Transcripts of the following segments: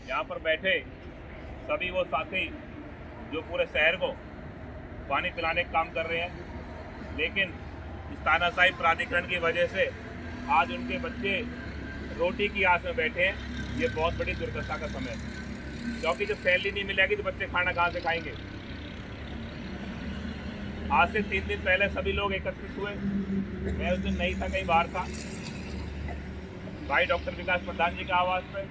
यहाँ पर बैठे सभी वो साथी जो पूरे शहर को पानी पिलाने का काम कर रहे हैं, लेकिन इस तानाशाही प्राधिकरण की वजह से आज उनके बच्चे रोटी की आस में बैठे हैं। ये बहुत बड़ी दुर्दशा का समय है, क्योंकि जब सैलरी नहीं मिलेगी तो बच्चे खाना कहाँ से खाएंगे। आज से 3 दिन पहले सभी लोग एकत्रित हुए। मैं उस दिन नहीं था, कहीं बाहर था। भाई डॉक्टर विकास प्रधान जी के आवास पे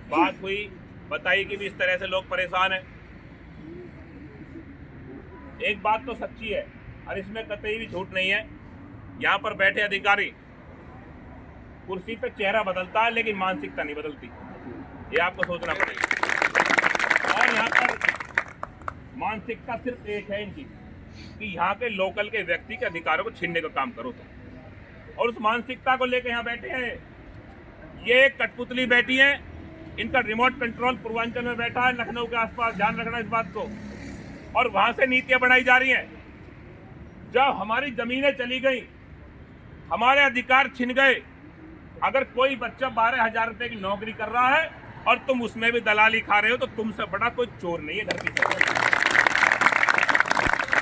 बात हुई, बताई कि भी इस तरह से लोग परेशान हैं। एक बात तो सच्ची है और इसमें कतई भी झूठ नहीं है, यहाँ पर बैठे अधिकारी कुर्सी पे चेहरा बदलता है लेकिन मानसिकता नहीं बदलती। ये आपको सोचना पड़ेगा। और यहाँ पर मानसिकता सिर्फ एक है इनकी कि यहाँ के लोकल के व्यक्ति के अधिकारों को छीनने का काम करो तो। और उस मानसिकता को लेकर यहाँ बैठे हैं ये कठपुतली बैठी है। इनका रिमोट कंट्रोल पूर्वांचल में बैठा है, लखनऊ के आसपास। ध्यान रखना इस बात को। और वहां से नीतियां बनाई जा रही हैं। जब हमारी जमीनें चली गई, हमारे अधिकार छिन गए, अगर कोई बच्चा 12,000 रुपए की नौकरी कर रहा है और तुम उसमें भी दलाली खा रहे हो, तो तुमसे बड़ा कोई चोर नहीं है धरती पर।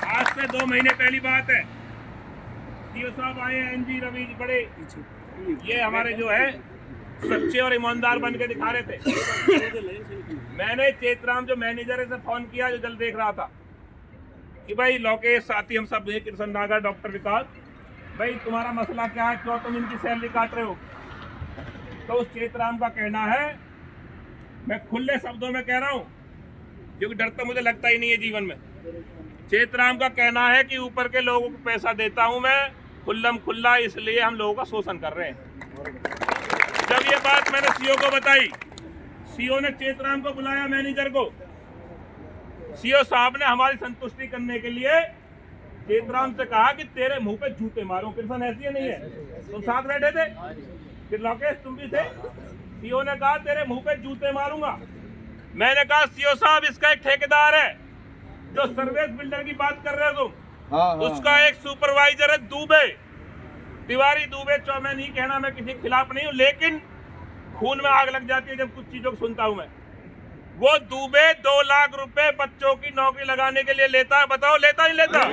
आज से 2 महीने पहली बात है, सीओ साहब आए हैं, एनजी रवि बड़े, ये हमारे जो है सच्चे और ईमानदार बन के दिखा रहे थे। मैंने चेतराम जो मैनेजर है से फोन किया, जो जल देख रहा था, कि भाई लोकेश साथी हम सब, कृष्ण नागर, डॉक्टर विकास, भाई तुम्हारा मसला क्या है, क्यों तुम इनकी सैलरी काट रहे हो। तो उस चेतराम का कहना है, मैं खुले शब्दों में कह रहा हूं क्योंकि डर तो मुझे लगता ही नहीं है जीवन में। चेतराम का कहना है कि ऊपर के लोगों को पैसा देता हूं मैं खुल्लम खुल्ला, इसलिए हम लोगों का शोषण कर रहे हैं। जब ये बात मैंने सीओ को बताई, सीओ ने चेतराम को बुलाया, मैनेजर को। सीओ साहब ने हमारी संतुष्टि करने के लिए चेतराम से कहा कि तेरे मुंह पे जूते मारूं। कृष्ण ऐसी नहीं है, तुम साथ बैठे थे, फिर लोकेश तुम भी थे। सीओ ने कहा तेरे मुंह पे जूते मारूंगा। मैंने कहा सीओ साहब, इसका एक ठेकेदार है जो सर्विस बिल्डर की बात कर रहे हो तुम, उसका एक सुपरवाइजर है दुबे, तिवारी दुबे। मैं नहीं कहना, मैं किसी के खिलाफ नहीं हूं, लेकिन खून में आग लग जाती है जब कुछ चीजों को सुनता हूं मैं। वो दुबे 2 लाख रुपए बच्चों की नौकरी लगाने के लिए लेता है। बताओ लेता नहीं लेता?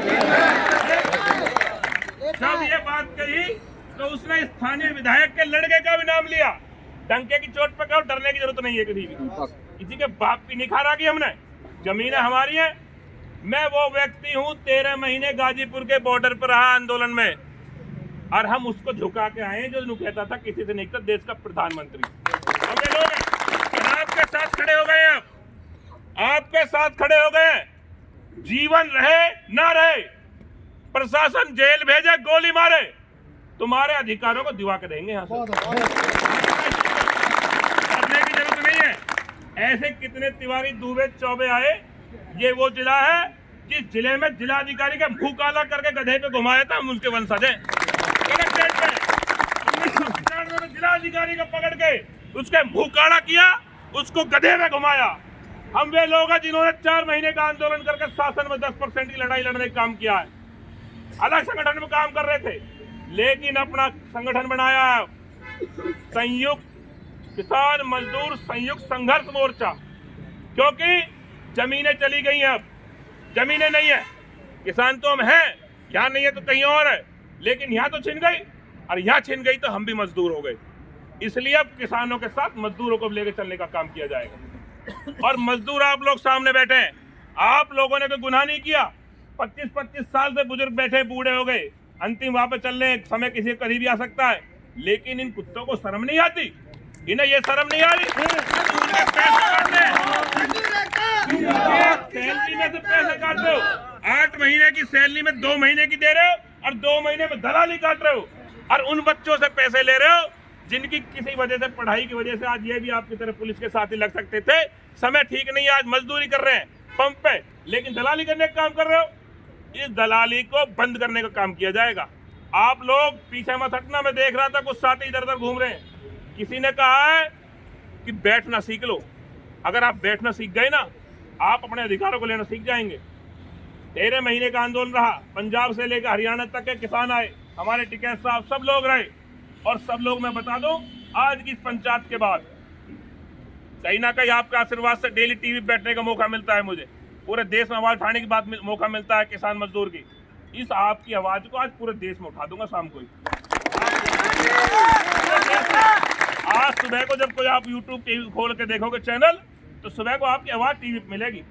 जब ये बात कही तो उसने स्थानीय विधायक के लड़के का भी नाम लिया। डंके की चोट पर कहो, डरने की जरूरत नहीं है किसी की। किसी के बाप की निखारा की हमने, जमीनें हमारी हैं। मैं वो व्यक्ति हूँ 13 महीने गाजीपुर के बॉर्डर पर रहा आंदोलन में, और हम उसको झुका के आए जो कहता था किसी से नहीं था देश का प्रधानमंत्री। लोग आपके साथ खड़े हो गए, आपके साथ खड़े हो गए। जीवन रहे ना रहे, प्रशासन जेल भेजे, गोली मारे, तुम्हारे अधिकारों को दिवा के देंगे। यहाँ से करने की जरूरत नहीं है। ऐसे कितने तिवारी दुबे चौबे आए। ये वो जिला है जिस जिले में जिलाधिकारी का मुंह काला करके गधे पे घुमाया था, हम उसके वंशज हैं। जिलाधिकारी को पकड़ के उसके मुंह काला किया, उसको गधे में घुमाया। हम वे लोग हैं जिन्होंने 4 महीने का आंदोलन करके शासन में 10% की लड़ाई लड़ने का काम किया है। अलग संगठन में काम कर रहे थे, लेकिन अपना संगठन बनाया, संयुक्त किसान मजदूर संयुक्त संघर्ष मोर्चा। क्योंकि जमीनें चली गई हैं, अब जमीनें नहीं है। किसान तो हम हैं, यहाँ नहीं है तो कहीं और है, लेकिन यहाँ तो छिन गई, और यहाँ छिन गई तो हम भी मजदूर हो गए। इसलिए अब किसानों के साथ मजदूरों को लेकर चलने का काम किया जाएगा। और मजदूर आप लोग सामने बैठे हैं, आप लोगों ने कोई गुनाह नहीं किया। 25-25 साल से बुजुर्ग बैठे, बूढ़े हो गए, अंतिम वहां पे चलने समय किसी कहीं भी आ सकता है, लेकिन इन कुत्तों को शर्म नहीं आती। इन्हें ये शर्म नहीं आ रही। सैलरी में से पैसे काट रहे हो, 8 महीने की सैलरी में 2 महीने की दे रहे हो, और 2 महीने में दलाली काट रहे हो, और उन बच्चों से पैसे ले रहे हो जिनकी किसी वजह से, पढ़ाई की वजह से आज ये भी आपकी तरह पुलिस के साथ ही लग सकते थे। समय ठीक नहीं है, आज मजदूरी कर रहे हैं पंप पे, लेकिन दलाली करने का काम कर रहे हो। इस दलाली को बंद करने का काम किया जाएगा। आप लोग पीछे मत हटना। मैं देख रहा था कुछ साथी इधर उधर घूम रहे हैं। किसी ने कहा है कि बैठना सीख लो। अगर आप बैठना सीख गए ना, आप अपने अधिकारों को लेना सीख जाएंगे। 13 महीने का आंदोलन रहा, पंजाब से लेकर हरियाणा तक के किसान आए, हमारे टिकैत साहब, सब लोग रहे। और सब लोग, मैं बता दूं, आज की इस पंचायत के बाद कहीं ना कहीं आपके आशीर्वाद से डेली टीवी पे बैठने का मौका मिलता है मुझे, पूरे देश में आवाज उठाने की बात मौका मिलता है किसान मजदूर की। इस आपकी आवाज को आज पूरे देश में उठा दूंगा शाम को ही। आज सुबह को जब कोई आप यूट्यूब टीवी खोल के देखोगे चैनल, तो सुबह को आपकी आवाज टीवी पे मिलेगी।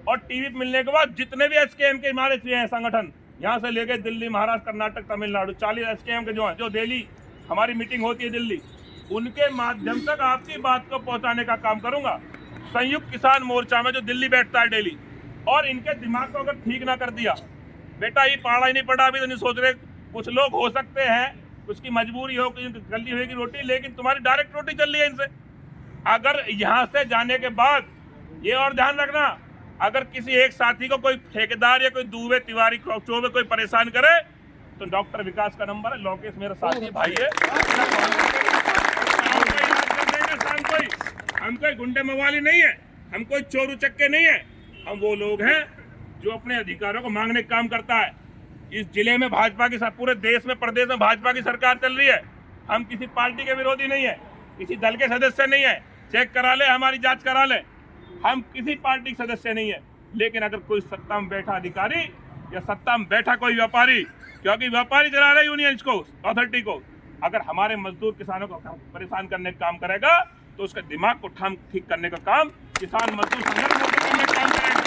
और टीवी पे मिलने के बाद जितने भी एसकेएम के हमारे हैं संगठन, यहाँ से लेके दिल्ली, महाराष्ट्र, कर्नाटक, तमिलनाडु, 40 एसकेएम के जो हैं, जो डेली हमारी मीटिंग होती है दिल्ली, उनके माध्यम तक आपकी बात को पहुंचाने का काम करूंगा। संयुक्त किसान मोर्चा में जो दिल्ली बैठता है डेली, और इनके दिमाग को अगर ठीक ना कर दिया, बेटा ये पढ़ा ही नहीं पड़ा, अभी तो नहीं सोच रहे, कुछ लोग हो सकते हैं उसकी मजबूरी हो, गली होगी रोटी, लेकिन तुम्हारी डायरेक्ट रोटी चल रही है इनसे। अगर यहाँ से जाने के बाद ये और ध्यान रखना, अगर किसी एक साथी को कोई ठेकेदार या कोई दूबे तिवारी चौबे कोई परेशान करे, तो डॉक्टर विकास का नंबर है, लोकेश मेरा साथी भाई है, हम कोई गुंडे मवाली नहीं है, हम कोई चोर उचक्के नहीं है, हम वो लोग हैं जो अपने अधिकारों को मांगने का काम करता है। इस जिले में भाजपा की, पूरे देश में, प्रदेश में भाजपा की सरकार चल रही है। हम किसी पार्टी के विरोधी नहीं है, किसी दल के सदस्य नहीं है, चेक करा ले, हमारी जांच करा ले, हम किसी पार्टी के सदस्य नहीं है। लेकिन अगर कोई सत्ता में बैठा अधिकारी या सत्ता में बैठा कोई व्यापारी, क्योंकि व्यापारी चला रहे यूनियंस को, अथॉरिटी को, अगर हमारे मजदूर किसानों को परेशान करने का काम करेगा, तो उसके दिमाग को ठीक करने का काम किसान मजदूर संगठन करने का काम करेगा।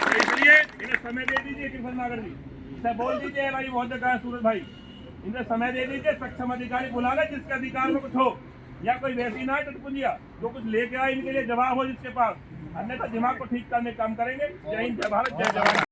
तो इसलिए इन्हें समय दे दीजिए, कृष्ण नागर जी, इसे बोल दीजिए भाई, बहुत जगह सूरज भाई, इन्हें समय दे दीजिए, सक्षम अधिकारी बुला ले जिसके अधिकार में कुछ हो, या कोई वैसी ना टटपुंजिया जो कुछ लेके आए, इनके लिए जवाब हो जिसके पास, अन्यथा दिमाग को ठीक करने का काम करेंगे। जय हिंद, जय भारत, जय जवान।